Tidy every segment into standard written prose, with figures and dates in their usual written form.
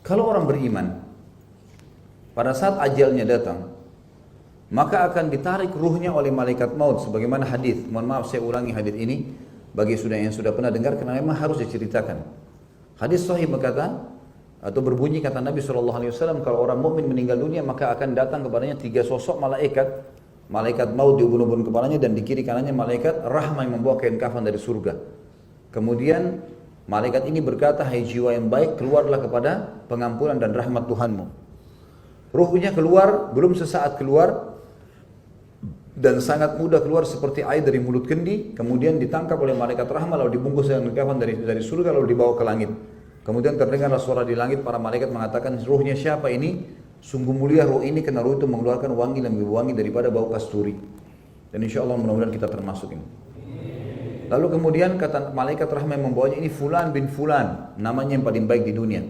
Kalau orang beriman, pada saat ajalnya datang, maka akan ditarik ruhnya oleh malaikat maut. Sebagaimana hadis, mohon maaf saya ulangi hadis ini, bagi yang sudah pernah dengar, karena memang harus diceritakan. Hadis sahih berkata, atau berbunyi kata Nabi SAW, kalau orang mukmin meninggal dunia, maka akan datang kepadanya 3 sosok malaikat. Malaikat maut di ubun-ubun kepalanya, dan di kiri kanannya malaikat rahmah yang membawa kain kafan dari surga. Kemudian malaikat ini berkata, hai jiwa yang baik, keluarlah kepada pengampunan dan rahmat Tuhanmu. Ruhnya keluar, belum sesaat keluar, dan sangat mudah keluar seperti air dari mulut kendi. Kemudian ditangkap oleh malaikat rahmat, lalu dibungkus dengan kafan dari surga, lalu dibawa ke langit. Kemudian terdengarlah suara di langit, para malaikat mengatakan, ruhnya siapa ini? Sungguh mulia ruh ini, karena ruh itu mengeluarkan wangi yang lebih wangi daripada bau kasturi. Dan insya Allah mudah-mudahan kita termasuk ini. Lalu kemudian kata malaikat rahmat yang membawanya, ini fulan bin fulan, namanya yang paling baik di dunia.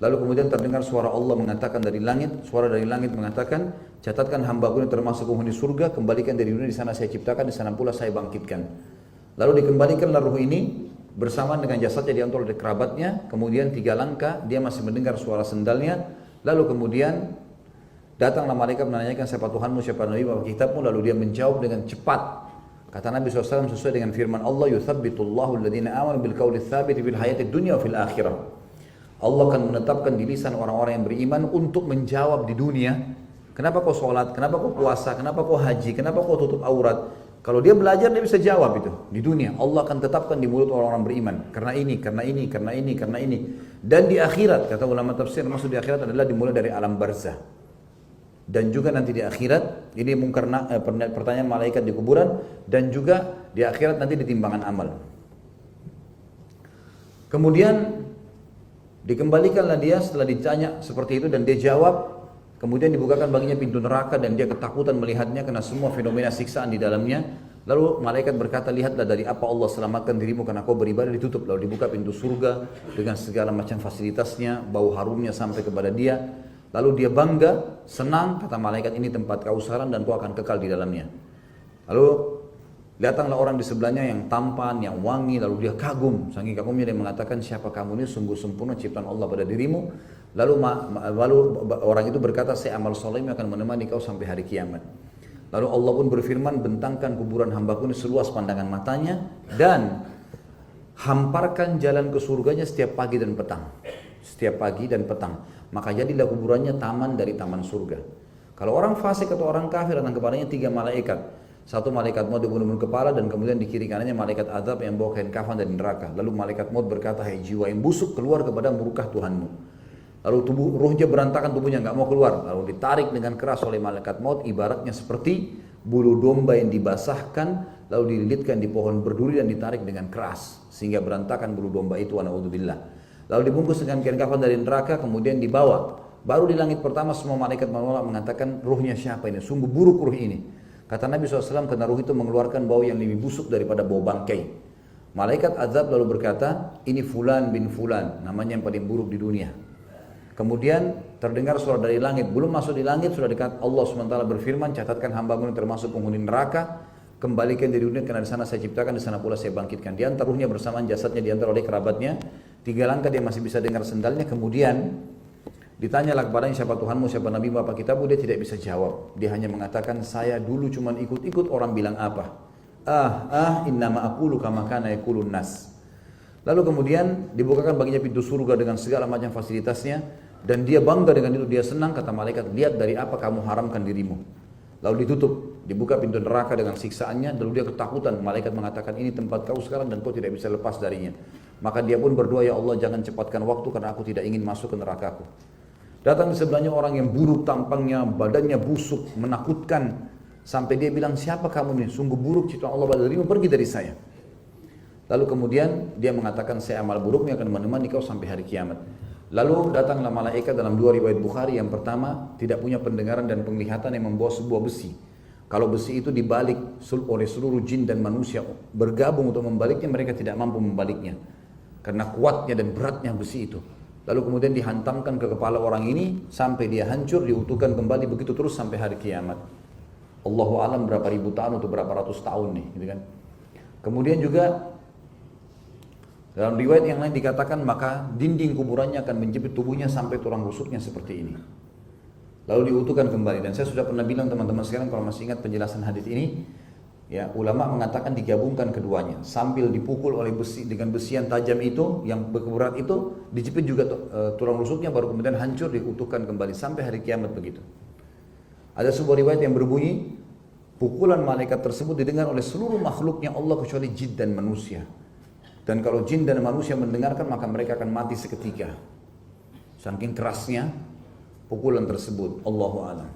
Lalu kemudian terdengar suara Allah mengatakan dari langit, suara dari langit mengatakan, catatkan hamba-Ku yang termasuk penghuni surga, kembalikan dari dunia, di sana saya ciptakan, di sana pula saya bangkitkan. Lalu dikembalikanlah ruh ini bersamaan dengan jasadnya, diantar oleh kerabatnya. Kemudian 3 langkah dia masih mendengar suara sendalnya. Lalu kemudian datanglah malaikat menanyakan, siapa Tuhanmu, siapa Nabi, apa kitabmu. Lalu dia menjawab dengan cepat. Kata Nabi SAW sesuai dengan firman Allah, yuthabbitullahu alladhina amanu bil qawli tsabiti fil hayatid dunya wa fil akhirah. Allah akan menetapkan di lisan orang-orang yang beriman untuk menjawab di dunia. Kenapa kau sholat, kenapa kau puasa, kenapa kau haji, kenapa kau tutup aurat. Kalau dia belajar, dia bisa jawab itu di dunia. Allah akan tetapkan di mulut orang-orang beriman. Karena ini, karena ini, karena ini, karena ini. Dan di akhirat, kata ulama tafsir, maksud di akhirat adalah dimulai dari alam barzah. Dan juga nanti di akhirat, ini pertanyaan malaikat di kuburan. Dan juga di akhirat nanti di timbangan amal. Kemudian dikembalikanlah dia setelah ditanya seperti itu dan dia jawab. Kemudian dibukakan baginya pintu neraka dan dia ketakutan melihatnya karena semua fenomena siksaan di dalamnya. Lalu malaikat berkata, lihatlah dari apa Allah selamatkan dirimu karena kau beribadah. Ditutup, lalu dibuka pintu surga dengan segala macam fasilitasnya, bau harumnya sampai kepada dia. Lalu dia bangga, senang, kata malaikat, ini tempat kausaran dan kau akan kekal di dalamnya. Lalu datanglah orang di sebelahnya yang tampan, yang wangi, lalu dia kagum. Saking kagumnya dia mengatakan, siapa kamu ini, sungguh sempurna ciptaan Allah pada dirimu. Lalu orang itu berkata, saya amal soleh akan menemani kau sampai hari kiamat. Lalu Allah pun berfirman, bentangkan kuburan hambaku ini seluas pandangan matanya dan hamparkan jalan ke surganya setiap pagi dan petang. Setiap pagi dan petang. Maka jadilah kuburannya taman dari taman surga. Kalau orang fasik atau orang kafir, datang kepadanya 3 malaikat. 1 malaikat maut di bunuh kepala, dan kemudian di kiri kanannya malaikat azab yang bawa kain kafan dari neraka. Lalu malaikat maut berkata, hai jiwa yang busuk, keluar kepada murkah Tuhanmu. Lalu ruhnya berantakan, tubuhnya nggak mau keluar. Lalu ditarik dengan keras oleh malaikat maut, ibaratnya seperti bulu domba yang dibasahkan, lalu dililitkan di pohon berduri dan ditarik dengan keras sehingga berantakan bulu domba itu. Na'udzubillah. Lalu dibungkus dengan kain kafan dari neraka, kemudian dibawa. Baru di langit pertama semua malaikat menolak, mengatakan, ruhnya siapa ini? Sungguh buruk ruh ini. Kata Nabi SAW, karena ruh itu mengeluarkan bau yang lebih busuk daripada bau bangkai. Malaikat azab lalu berkata, ini fulan bin fulan, namanya yang paling buruk di dunia. Kemudian terdengar suara dari langit, belum masuk di langit sudah dekat. Allah SWT berfirman, catatkan hamba-Mu yang termasuk penghuni neraka, kembalikan dari dunia karena di sana saya ciptakan, di sana pula saya bangkitkan. Diantar ruhnya bersamaan jasadnya, diantar oleh kerabatnya. 3 langkah dia masih bisa dengar sendalnya. Kemudian ditanyalah kepadanya, siapa Tuhanmu, siapa Nabi, apa kitabmu. Dia tidak bisa jawab. Dia hanya mengatakan, saya dulu cuma ikut-ikut orang bilang apa. Innama aqulu kama kana yaqulun nas. Lalu kemudian dibukakan baginya pintu surga dengan segala macam fasilitasnya, dan dia bangga dengan itu, dia senang. Kata malaikat, lihat dari apa kamu haramkan dirimu. Lalu ditutup, dibuka pintu neraka dengan siksaannya, lalu dia ketakutan. Malaikat mengatakan, ini tempat kau sekarang dan kau tidak bisa lepas darinya. Maka dia pun berdoa, ya Allah jangan cepatkan waktu karena aku tidak ingin masuk ke nerakaku. Datang di sebelahnya orang yang buruk tampangnya, badannya busuk, menakutkan. Sampai dia bilang, siapa kamu ini? Sungguh buruk ciptaan Allah pada dirimu, pergi dari saya. Lalu kemudian dia mengatakan, saya amal buruknya akan menemani kau sampai hari kiamat. Lalu datanglah malaikat dalam 2 riwayat Bukhari. Yang pertama, tidak punya pendengaran dan penglihatan, yang membawa sebuah besi. Kalau besi itu dibalik oleh seluruh jin dan manusia bergabung untuk membaliknya, mereka tidak mampu membaliknya karena kuatnya dan beratnya besi itu. Lalu kemudian dihantamkan ke kepala orang ini sampai dia hancur, diutuhkan kembali begitu terus sampai hari kiamat. Allahu alam berapa ribu tahun atau berapa ratus tahun nih, gitu kan. Kemudian juga Dalam riwayat yang lain dikatakan maka dinding kuburannya akan menjepit tubuhnya sampai tulang rusuknya seperti ini. Lalu diutuhkan kembali. Dan saya sudah pernah bilang teman-teman sekarang kalau masih ingat penjelasan hadis ini, ya ulama mengatakan digabungkan keduanya. Sambil dipukul oleh besi dengan besi yang tajam itu, yang berat itu, dijepit juga tulang rusuknya baru kemudian hancur diutuhkan kembali sampai hari kiamat begitu. Ada sebuah riwayat yang berbunyi pukulan malaikat tersebut didengar oleh seluruh makhluknya Allah kecuali jin dan manusia. Dan kalau jin dan manusia mendengarkan maka mereka akan mati seketika. Saking kerasnya pukulan tersebut. Allahu a'lam.